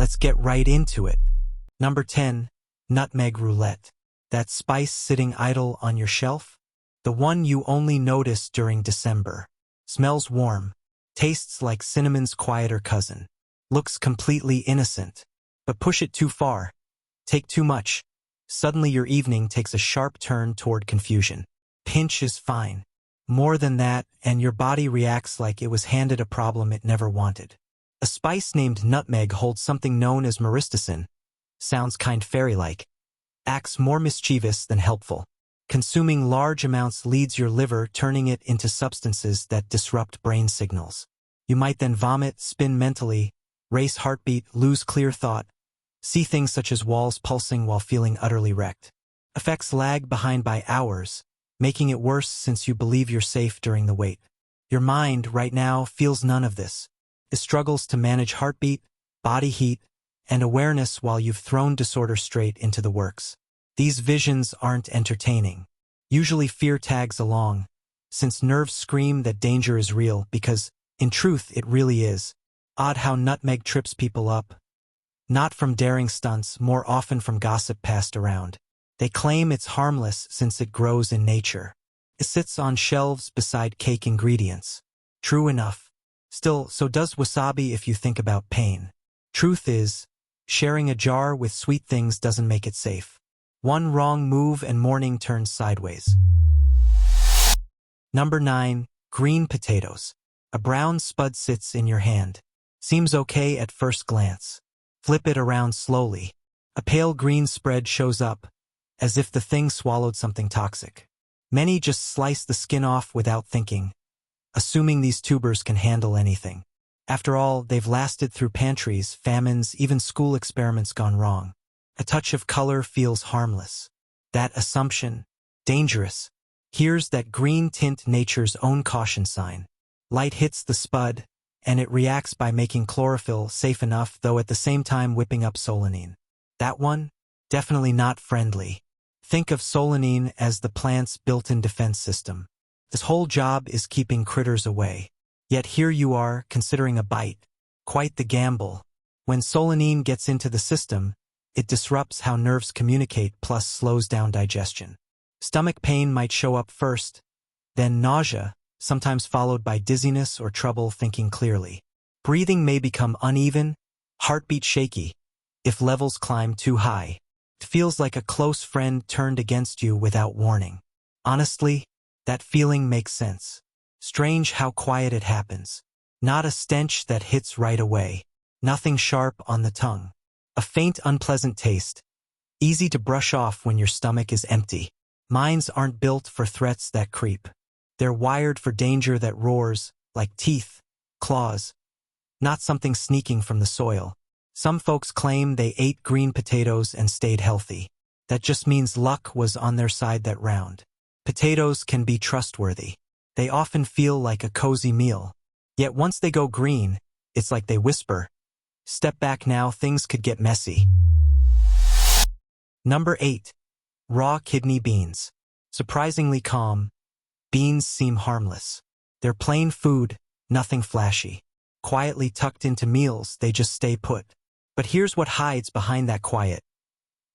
Let's get right into it. Number 10. Nutmeg Roulette. That spice sitting idle on your shelf? The one you only notice during December. Smells warm. Tastes like cinnamon's quieter cousin. Looks completely innocent. But push it too far. Take too much. Suddenly your evening takes a sharp turn toward confusion. Pinch is fine. More than that, and your body reacts like it was handed a problem it never wanted. A spice named nutmeg holds something known as myristicin. Sounds kind fairy-like. Acts more mischievous than helpful. Consuming large amounts leads your liver, turning it into substances that disrupt brain signals. You might then vomit, spin mentally, race heartbeat, lose clear thought, see things such as walls pulsing while feeling utterly wrecked. Effects lag behind by hours, making it worse since you believe you're safe during the wait. Your mind, right now, feels none of this. It struggles to manage heartbeat, body heat, and awareness while you've thrown disorder straight into the works. These visions aren't entertaining. Usually fear tags along, since nerves scream that danger is real because, in truth, it really is. Odd how nutmeg trips people up. Not from daring stunts, more often from gossip passed around. They claim it's harmless since it grows in nature. It sits on shelves beside cake ingredients. True enough. Still, so does wasabi if you think about pain. Truth is, sharing a jar with sweet things doesn't make it safe. One wrong move and morning turns sideways. Number 9. Green potatoes. A brown spud sits in your hand. Seems okay at first glance. Flip it around slowly. A pale green spread shows up, as if the thing swallowed something toxic. Many just slice the skin off without thinking, assuming these tubers can handle anything. After all, they've lasted through pantries, famines, even school experiments gone wrong. A touch of color feels harmless. That assumption, dangerous. Here's that green tint, nature's own caution sign. Light hits the spud, and it reacts by making chlorophyll safe enough, though at the same time whipping up solanine. That one? Definitely not friendly. Think of solanine as the plant's built-in defense system. This whole job is keeping critters away. Yet here you are, considering a bite. Quite the gamble. When solanine gets into the system, it disrupts how nerves communicate plus slows down digestion. Stomach pain might show up first, then nausea, sometimes followed by dizziness or trouble thinking clearly. Breathing may become uneven, heartbeat shaky, if levels climb too high. It feels like a close friend turned against you without warning. Honestly, that feeling makes sense. Strange how quiet it happens. Not a stench that hits right away. Nothing sharp on the tongue. A faint, unpleasant taste. Easy to brush off when your stomach is empty. Minds aren't built for threats that creep. They're wired for danger that roars, like teeth, claws. Not something sneaking from the soil. Some folks claim they ate green potatoes and stayed healthy. That just means luck was on their side that round. Potatoes can be trustworthy. They often feel like a cozy meal. Yet once they go green, it's like they whisper, "Step back now, things could get messy." Number 8. Raw kidney beans. Surprisingly calm, beans seem harmless. They're plain food, nothing flashy. Quietly tucked into meals, they just stay put. But here's what hides behind that quiet.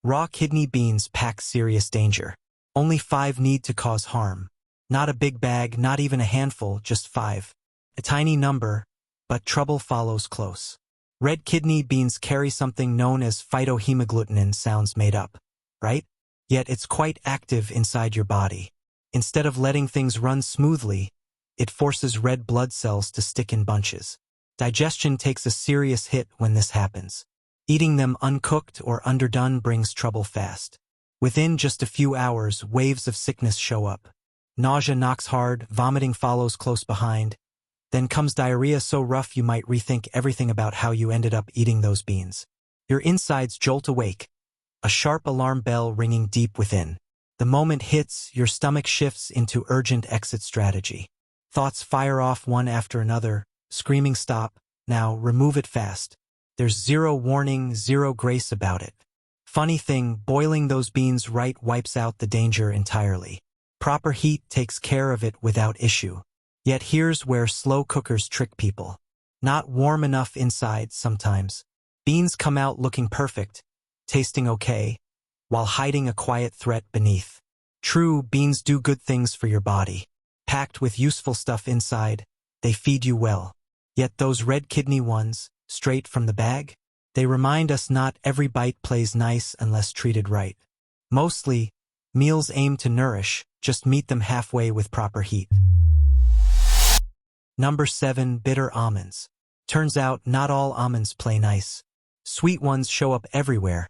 Raw kidney beans pack serious danger. Only 5 need to cause harm. Not a big bag, not even a handful, just 5. A tiny number, but trouble follows close. Red kidney beans carry something known as phytohemagglutinin, sounds made up, right? Yet it's quite active inside your body. Instead of letting things run smoothly, it forces red blood cells to stick in bunches. Digestion takes a serious hit when this happens. Eating them uncooked or underdone brings trouble fast. Within just a few hours, waves of sickness show up. Nausea knocks hard, vomiting follows close behind. Then comes diarrhea so rough you might rethink everything about how you ended up eating those beans. Your insides jolt awake, a sharp alarm bell ringing deep within. The moment hits, your stomach shifts into urgent exit strategy. Thoughts fire off one after another, screaming stop, now remove it fast. There's zero warning, zero grace about it. Funny thing, boiling those beans right wipes out the danger entirely. Proper heat takes care of it without issue. Yet here's where slow cookers trick people. Not warm enough inside sometimes. Beans come out looking perfect, tasting okay, while hiding a quiet threat beneath. True, beans do good things for your body. Packed with useful stuff inside, they feed you well. Yet those red kidney ones, straight from the bag, they remind us not every bite plays nice unless treated right. Mostly, meals aim to nourish, just meet them halfway with proper heat. Number 7. Bitter almonds. Turns out not all almonds play nice. Sweet ones show up everywhere,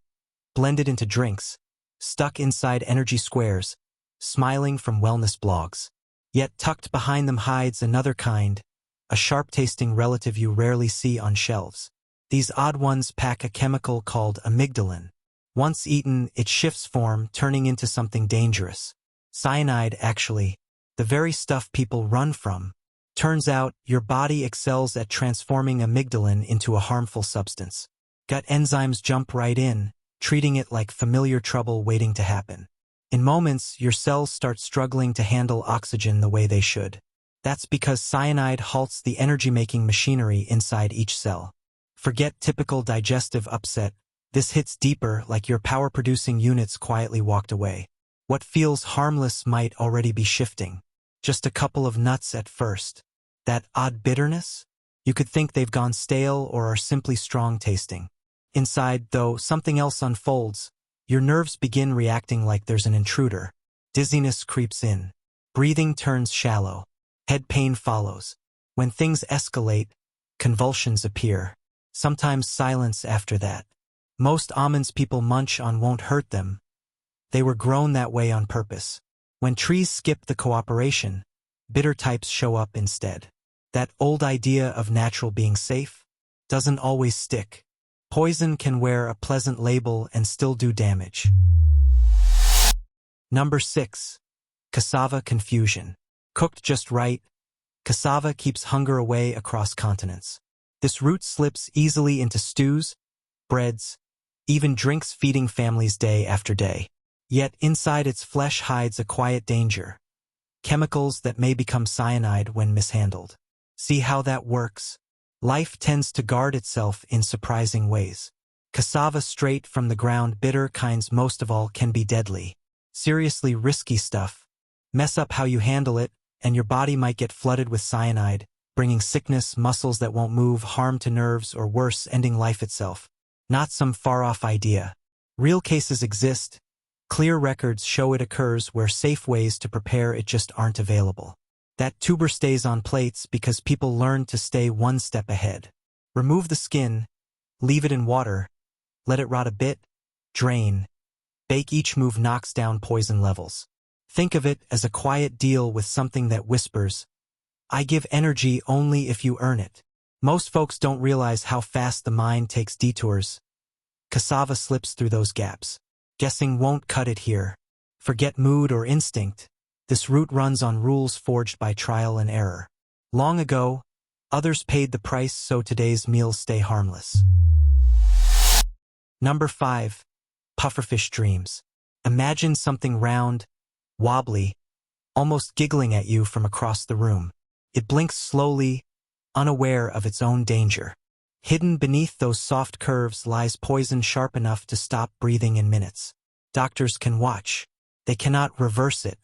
blended into drinks, stuck inside energy squares, smiling from wellness blogs. Yet tucked behind them hides another kind, a sharp-tasting relative you rarely see on shelves. These odd ones pack a chemical called amygdalin. Once eaten, it shifts form, turning into something dangerous. Cyanide, actually, the very stuff people run from. Turns out, your body excels at transforming amygdalin into a harmful substance. Gut enzymes jump right in, treating it like familiar trouble waiting to happen. In moments, your cells start struggling to handle oxygen the way they should. That's because cyanide halts the energy-making machinery inside each cell. Forget typical digestive upset. This hits deeper, like your power-producing units quietly walked away. What feels harmless might already be shifting. Just a couple of nuts at first. That odd bitterness? You could think they've gone stale or are simply strong-tasting. Inside, though, something else unfolds. Your nerves begin reacting like there's an intruder. Dizziness creeps in. Breathing turns shallow. Head pain follows. When things escalate, convulsions appear. Sometimes silence after that. Most almonds people munch on won't hurt them. They were grown that way on purpose. When trees skip the cooperation, bitter types show up instead. That old idea of natural being safe doesn't always stick. Poison can wear a pleasant label and still do damage. Number 6. Cassava Confusion. Cooked just right, cassava keeps hunger away across continents. This root slips easily into stews, breads, even drinks, feeding families day after day. Yet inside its flesh hides a quiet danger. Chemicals that may become cyanide when mishandled. See how that works? Life tends to guard itself in surprising ways. Cassava straight from the ground, bitter kinds most of all, can be deadly. Seriously risky stuff. Mess up how you handle it, and your body might get flooded with cyanide, bringing sickness, muscles that won't move, harm to nerves, or worse, ending life itself. Not some far-off idea. Real cases exist. Clear records show it occurs where safe ways to prepare it just aren't available. That tuber stays on plates because people learn to stay one step ahead. Remove the skin, leave it in water, let it rot a bit, drain. Bake. Each move knocks down poison levels. Think of it as a quiet deal with something that whispers, "I give energy only if you earn it." Most folks don't realize how fast the mind takes detours. Cassava slips through those gaps. Guessing won't cut it here. Forget mood or instinct. This root runs on rules forged by trial and error. Long ago, others paid the price so today's meals stay harmless. Number 5. Pufferfish Dreams. Imagine something round, wobbly, almost giggling at you from across the room. It blinks slowly, unaware of its own danger. Hidden beneath those soft curves lies poison sharp enough to stop breathing in minutes. Doctors can watch. They cannot reverse it.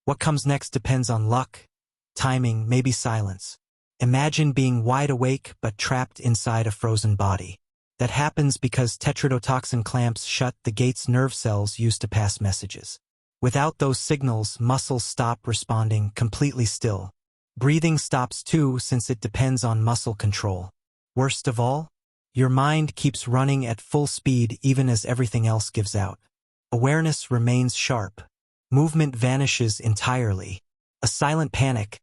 What comes next depends on luck, timing, maybe silence. Imagine being wide awake but trapped inside a frozen body. That happens because tetrodotoxin clamps shut the gates nerve cells used to pass messages. Without those signals, muscles stop responding, completely still. Breathing stops too, since it depends on muscle control. Worst of all, your mind keeps running at full speed even as everything else gives out. Awareness remains sharp. Movement vanishes entirely. A silent panic,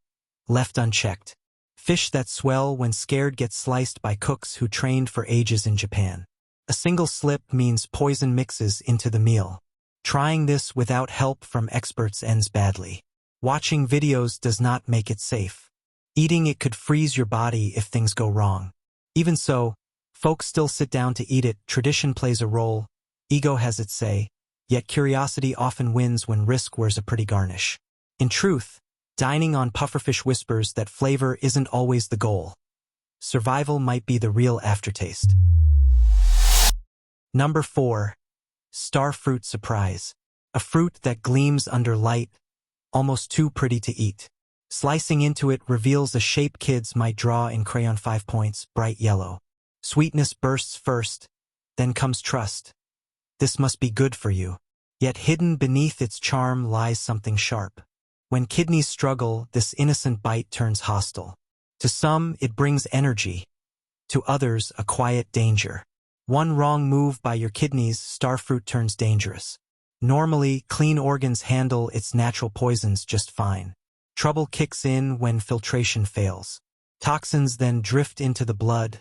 left unchecked. Fish that swell when scared get sliced by cooks who trained for ages in Japan. A single slip means poison mixes into the meal. Trying this without help from experts ends badly. Watching videos does not make it safe. Eating it could freeze your body if things go wrong. Even so, folks still sit down to eat it. Tradition plays a role. Ego has its say. Yet curiosity often wins when risk wears a pretty garnish. In truth, dining on pufferfish whispers that flavor isn't always the goal. Survival might be the real aftertaste. Number 4. Starfruit Surprise. A fruit that gleams under light, almost too pretty to eat. Slicing into it reveals a shape kids might draw in crayon 5 points, bright yellow. Sweetness bursts first, then comes trust. This must be good for you. Yet hidden beneath its charm lies something sharp. When kidneys struggle, this innocent bite turns hostile. To some, it brings energy. To others, a quiet danger. One wrong move by your kidneys, starfruit turns dangerous. Normally, clean organs handle its natural poisons just fine. Trouble kicks in when filtration fails. Toxins then drift into the blood,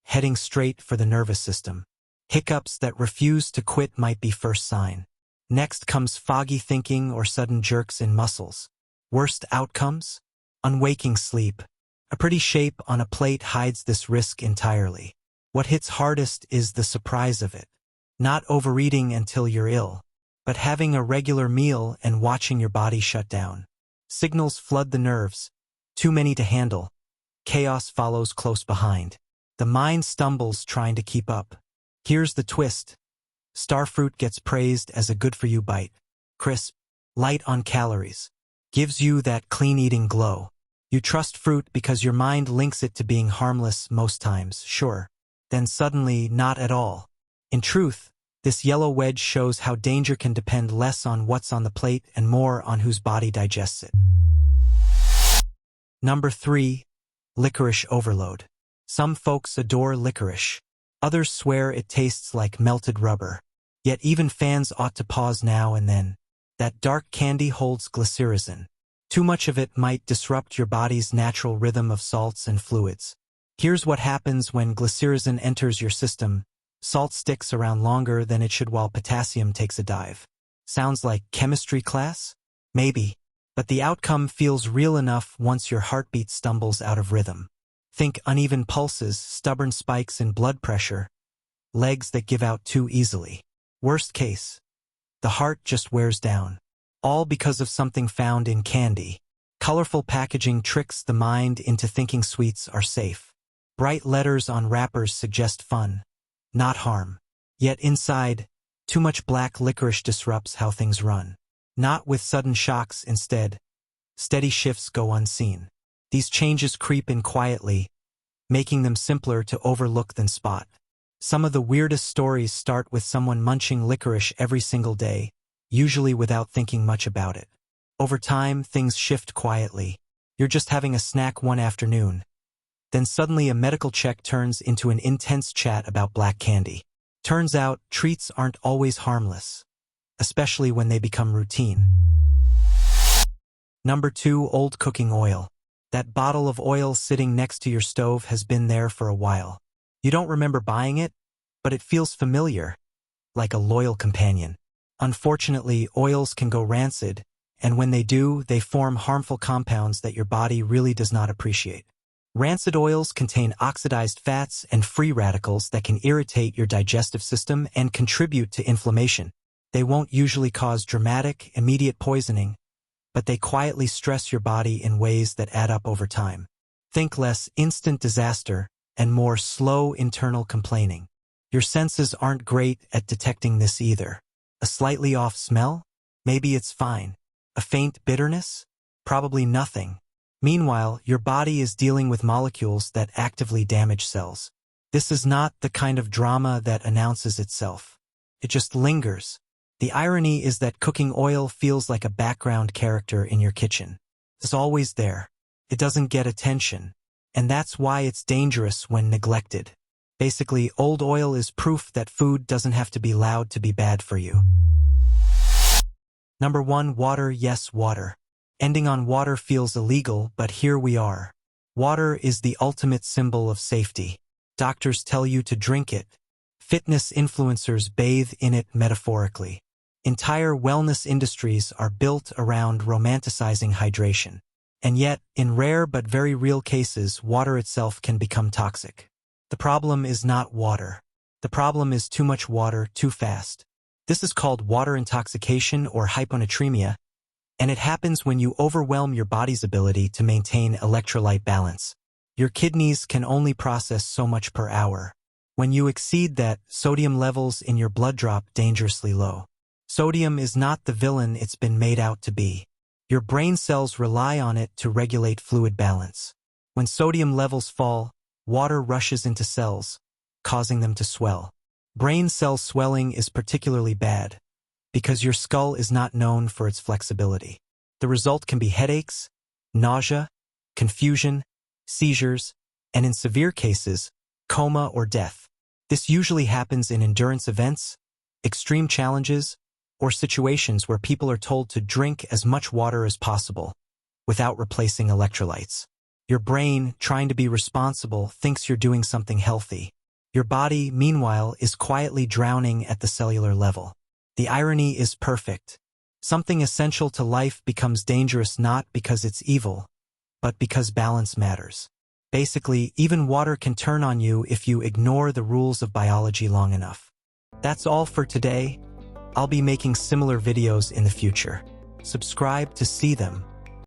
heading straight for the nervous system. Hiccups that refuse to quit might be first sign. Next comes foggy thinking or sudden jerks in muscles. Worst outcomes? Unwaking sleep. A pretty shape on a plate hides this risk entirely. What hits hardest is the surprise of it. Not overeating until you're ill, but having a regular meal and watching your body shut down. Signals flood the nerves. Too many to handle. Chaos follows close behind. The mind stumbles trying to keep up. Here's the twist. Starfruit gets praised as a good-for-you bite. Crisp, light on calories. Gives you that clean-eating glow. You trust fruit because your mind links it to being harmless most times, sure. Then suddenly, not at all. In truth, this yellow wedge shows how danger can depend less on what's on the plate and more on whose body digests it. Number 3. Licorice Overload. Some folks adore licorice. Others swear it tastes like melted rubber. Yet even fans ought to pause now and then. That dark candy holds glycyrrhizin. Too much of it might disrupt your body's natural rhythm of salts and fluids. Here's what happens when glycyrrhizin enters your system. Salt sticks around longer than it should while potassium takes a dive. Sounds like chemistry class? Maybe. But the outcome feels real enough once your heartbeat stumbles out of rhythm. Think uneven pulses, stubborn spikes in blood pressure, legs that give out too easily. Worst case, the heart just wears down. All because of something found in candy. Colorful packaging tricks the mind into thinking sweets are safe. Bright letters on wrappers suggest fun, not harm. Yet inside, too much black licorice disrupts how things run. Not with sudden shocks, instead. Steady shifts go unseen. These changes creep in quietly, making them simpler to overlook than spot. Some of the weirdest stories start with someone munching licorice every single day, usually without thinking much about it. Over time, things shift quietly. You're just having a snack one afternoon. Then suddenly a medical check turns into an intense chat about black candy. Turns out, treats aren't always harmless, especially when they become routine. Number 2. Old cooking oil. That bottle of oil sitting next to your stove has been there for a while. You don't remember buying it, but it feels familiar, like a loyal companion. Unfortunately, oils can go rancid, and when they do, they form harmful compounds that your body really does not appreciate. Rancid oils contain oxidized fats and free radicals that can irritate your digestive system and contribute to inflammation. They won't usually cause dramatic, immediate poisoning, but they quietly stress your body in ways that add up over time. Think less instant disaster and more slow internal complaining. Your senses aren't great at detecting this either. A slightly off smell? Maybe it's fine. A faint bitterness? Probably nothing. Meanwhile, your body is dealing with molecules that actively damage cells. This is not the kind of drama that announces itself. It just lingers. The irony is that cooking oil feels like a background character in your kitchen. It's always there. It doesn't get attention. And that's why it's dangerous when neglected. Basically, old oil is proof that food doesn't have to be loud to be bad for you. Number 1. Water. Yes, water. Ending on water feels illegal, but here we are. Water is the ultimate symbol of safety. Doctors tell you to drink it. Fitness influencers bathe in it metaphorically. Entire wellness industries are built around romanticizing hydration. And yet, in rare but very real cases, water itself can become toxic. The problem is not water. The problem is too much water too fast. This is called water intoxication or hyponatremia, and it happens when you overwhelm your body's ability to maintain electrolyte balance. Your kidneys can only process so much per hour. When you exceed that, sodium levels in your blood drop dangerously low. Sodium is not the villain it's been made out to be. Your brain cells rely on it to regulate fluid balance. When sodium levels fall, water rushes into cells, causing them to swell. Brain cell swelling is particularly bad because your skull is not known for its flexibility. The result can be headaches, nausea, confusion, seizures, and in severe cases, coma or death. This usually happens in endurance events, extreme challenges, or situations where people are told to drink as much water as possible without replacing electrolytes. Your brain, trying to be responsible, thinks you're doing something healthy. Your body, meanwhile, is quietly drowning at the cellular level. The irony is perfect. Something essential to life becomes dangerous not because it's evil, but because balance matters. Basically, even water can turn on you if you ignore the rules of biology long enough. That's all for today. I'll be making similar videos in the future. Subscribe to see them.